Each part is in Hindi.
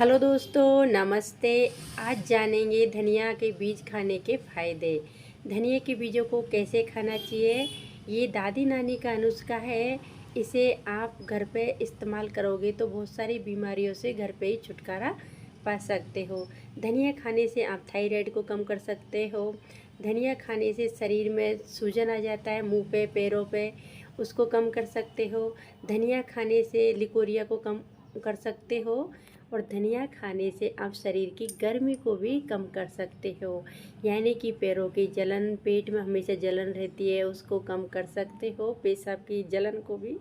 हेलो दोस्तों, नमस्ते। आज जानेंगे धनिया के बीज खाने के फ़ायदे। धनिया के बीजों को कैसे खाना चाहिए, ये दादी नानी का नुस्खा है। इसे आप घर पे इस्तेमाल करोगे तो बहुत सारी बीमारियों से घर पे ही छुटकारा पा सकते हो। धनिया खाने से आप थायराइड को कम कर सकते हो। धनिया खाने से शरीर में सूजन आ जाता है मुंह पे, पैरों पे, उसको कम कर सकते हो। धनिया खाने से लिकोरिया को कम कर सकते हो और धनिया खाने से आप शरीर की गर्मी को भी कम कर सकते हो। यानी कि पैरों की जलन, पेट में हमेशा जलन रहती है, उसको कम कर सकते हो। पेशाब की जलन को भी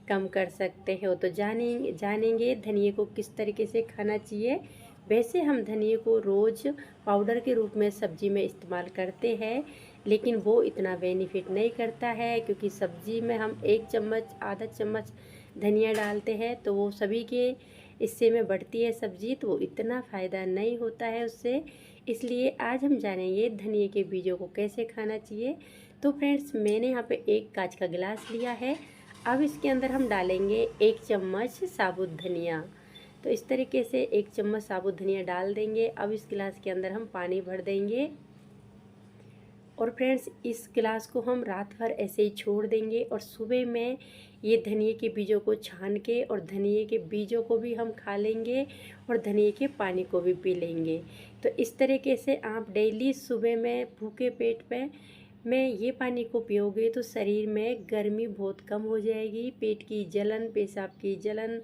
कम कर सकते हो। तो जानेंगे धनिए को किस तरीके से खाना चाहिए। वैसे हम धनिए को रोज़ पाउडर के रूप में सब्जी में इस्तेमाल करते हैं, लेकिन वो इतना बेनिफिट नहीं करता है, क्योंकि सब्जी में हम 1 चम्मच, आधा चम्मच धनिया डालते हैं तो वो सभी के इससे में बढ़ती है सब्जी, तो वो इतना फ़ायदा नहीं होता है उससे। इसलिए आज हम जानेंगे धनिए के बीजों को कैसे खाना चाहिए। तो फ्रेंड्स, मैंने यहाँ पे एक कांच का गिलास लिया है। अब इसके अंदर हम डालेंगे 1 चम्मच साबुत धनिया। तो इस तरीके से 1 चम्मच साबुत धनिया डाल देंगे। अब इस गिलास के अंदर हम पानी भर देंगे और फ्रेंड्स, इस गिलास को हम रात भर ऐसे ही छोड़ देंगे और सुबह में ये धनिए के बीजों को छान के और धनिए के बीजों को भी हम खा लेंगे और धनिए के पानी को भी पी लेंगे। तो इस तरीके से आप डेली सुबह में भूखे पेट पे में ये पानी को पियोगे तो शरीर में गर्मी बहुत कम हो जाएगी। पेट की जलन, पेशाब की जलन,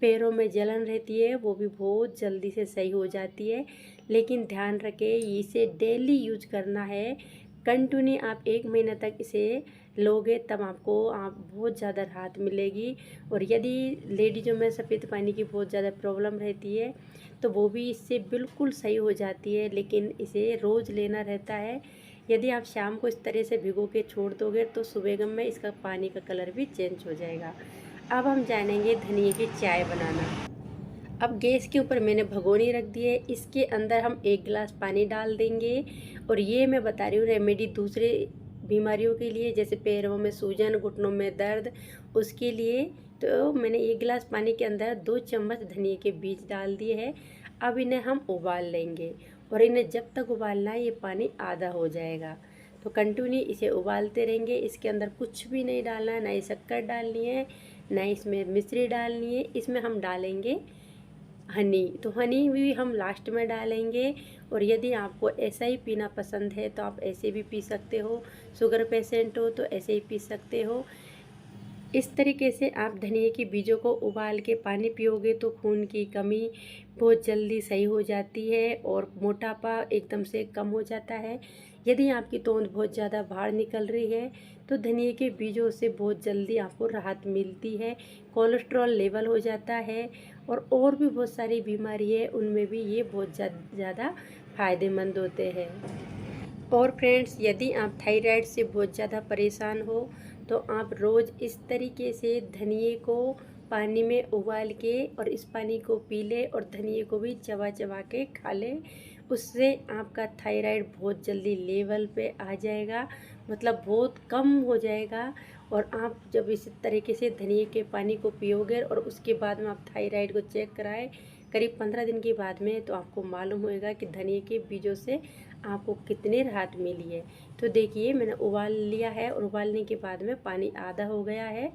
पैरों में जलन रहती है, वो भी बहुत जल्दी से सही हो जाती है। लेकिन ध्यान रखें, इसे डेली यूज करना है। कंटिन्यू आप 1 महीना तक इसे लोगे तब आपको बहुत ज़्यादा राहत मिलेगी। और यदि लेडीज़ों में सफ़ेद पानी की बहुत ज़्यादा प्रॉब्लम रहती है तो वो भी इससे बिल्कुल सही हो जाती है, लेकिन इसे रोज़ लेना रहता है। यदि आप शाम को इस तरह से भिगो के छोड़ दोगे तो सुबह में इसका पानी का कलर भी चेंज हो जाएगा। अब हम जानेंगे धनिए की चाय बनाना। अब गैस के ऊपर मैंने भगोनी रख दी है। इसके अंदर हम 1 गिलास पानी डाल देंगे और ये मैं बता रही हूँ रेमेडी दूसरे बीमारियों के लिए, जैसे पैरों में सूजन, घुटनों में दर्द, उसके लिए। तो मैंने 1 गिलास पानी के अंदर 2 चम्मच धनिए के बीज डाल दिए हैं। अब इन्हें हम उबाल लेंगे और इन्हें जब तक उबालना है ये पानी आधा हो जाएगा। तो कंटिन्यू इसे उबालते रहेंगे। इसके अंदर कुछ भी नहीं डालना है, ना ही शक्कर डालनी है, ना इसमें मिश्री डालनी है। इसमें हम डालेंगे हनी। तो हनी भी हम लास्ट में डालेंगे। और यदि आपको ऐसा ही पीना पसंद है तो आप ऐसे भी पी सकते हो। शुगर पेशेंट हो तो ऐसे ही पी सकते हो। इस तरीके से आप धनिए के बीजों को उबाल के पानी पियोगे तो खून की कमी बहुत जल्दी सही हो जाती है और मोटापा एकदम से कम हो जाता है। यदि आपकी तोंद बहुत ज़्यादा बाहर निकल रही है तो धनिए के बीजों से बहुत जल्दी आपको राहत मिलती है। कोलेस्ट्रॉल लेवल हो जाता है और भी बहुत सारी बीमारी है, उनमें भी ये बहुत ज़्यादा फ़ायदेमंद होते हैं। और फ्रेंड्स, यदि आप थायराइड से बहुत ज़्यादा परेशान हो तो आप रोज़ इस तरीके से धनिए को पानी में उबाल के और इस पानी को पी ले और धनिए को भी चबा चबा के खा ले। उससे आपका थायराइड बहुत जल्दी लेवल पे आ जाएगा, मतलब बहुत कम हो जाएगा। और आप जब इस तरीके से धनिए के पानी को पियोगे और उसके बाद में आप थायराइड को चेक कराएं करीब 15 दिन के बाद में, तो आपको मालूम होएगा कि धनिए के बीजों से आपको कितनी राहत मिली है। तो देखिए, मैंने उबाल लिया है और उबालने के बाद में पानी आधा हो गया है।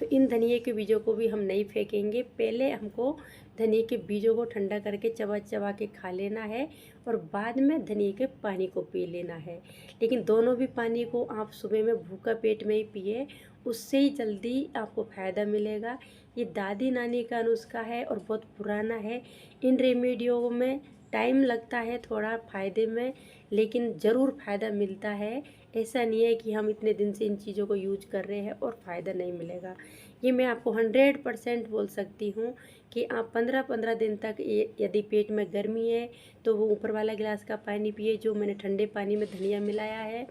तो इन धनिए के बीजों को भी हम नहीं फेंकेंगे। पहले हमको धनिए के बीजों को ठंडा करके चबा चबा के खा लेना है और बाद में धनिए के पानी को पी लेना है। लेकिन दोनों भी पानी को आप सुबह में भूखा पेट में ही पिए, उससे ही जल्दी आपको फ़ायदा मिलेगा। ये दादी नानी का नुस्खा है और बहुत पुराना है। इन रेमेडियों में टाइम लगता है थोड़ा फ़ायदे में, लेकिन ज़रूर फ़ायदा मिलता है। ऐसा नहीं है कि हम इतने दिन से इन चीज़ों को यूज कर रहे हैं और फ़ायदा नहीं मिलेगा। ये मैं आपको 100% बोल सकती हूँ कि आप 15-15 दिन तक यदि पेट में गर्मी है तो वो ऊपर वाला गिलास का पानी पिए जो मैंने ठंडे पानी में धनिया मिलाया है।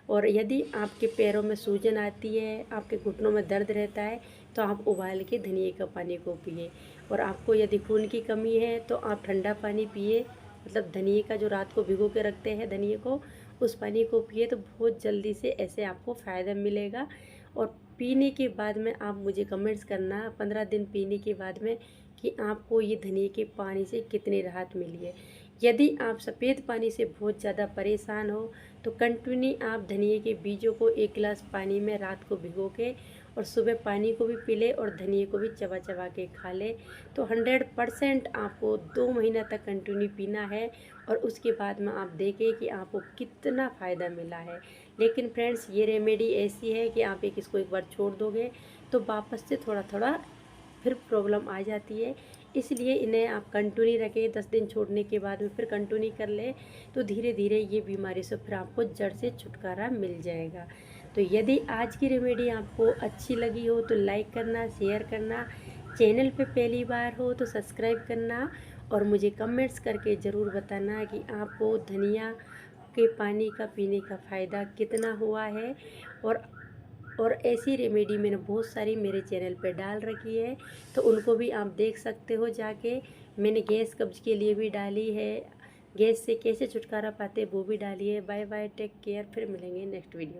और यदि आपके पैरों में सूजन आती है, आपके घुटनों में दर्द रहता है, तो आप उबाल के धनिए का पानी को पिए। और आपको यदि खून की कमी है तो आप ठंडा पानी पिए, मतलब धनिए का जो रात को भिगो के रखते हैं धनिए को, उस पानी को पिए तो बहुत जल्दी से ऐसे आपको फ़ायदा मिलेगा। और पीने के बाद में आप मुझे कमेंट्स करना 15 दिन पीने के बाद में कि आपको ये धनिए के पानी से कितनी राहत मिली है। यदि आप सफ़ेद पानी से बहुत ज़्यादा परेशान हो तो कंटिन्यू आप धनिए के बीजों को 1 गिलास पानी में रात को भिगो के और सुबह पानी को भी पी ले और धनिए को भी चबा चबा के खा ले, तो 100% आपको 2 महीना तक कंटिन्यू पीना है और उसके बाद में आप देखें कि आपको कितना फ़ायदा मिला है। लेकिन फ्रेंड्स, ये रेमेडी ऐसी है कि आप इसको एक बार छोड़ दोगे तो वापस से थोड़ा थोड़ा फिर प्रॉब्लम आ जाती है। इसलिए इन्हें आप कंटिन्यू रखें। 10 दिन छोड़ने के बाद में फिर कंटिन्यू कर ले तो धीरे धीरे ये बीमारी से फिर आपको जड़ से छुटकारा मिल जाएगा। तो यदि आज की रेमेडी आपको अच्छी लगी हो तो लाइक करना, शेयर करना, चैनल पे पहली बार हो तो सब्सक्राइब करना और मुझे कमेंट्स करके ज़रूर बताना कि आपको धनिया के पानी का पीने का फ़ायदा कितना हुआ है। और ऐसी रेमेडी मैंने बहुत सारी मेरे चैनल पे डाल रखी है, तो उनको भी आप देख सकते हो जाके। मैंने गैस कब्ज के लिए भी डाली है, गैस से कैसे छुटकारा पाते वो भी डाली है। बाय बाय, टेक केयर, फिर मिलेंगे नेक्स्ट वीडियो।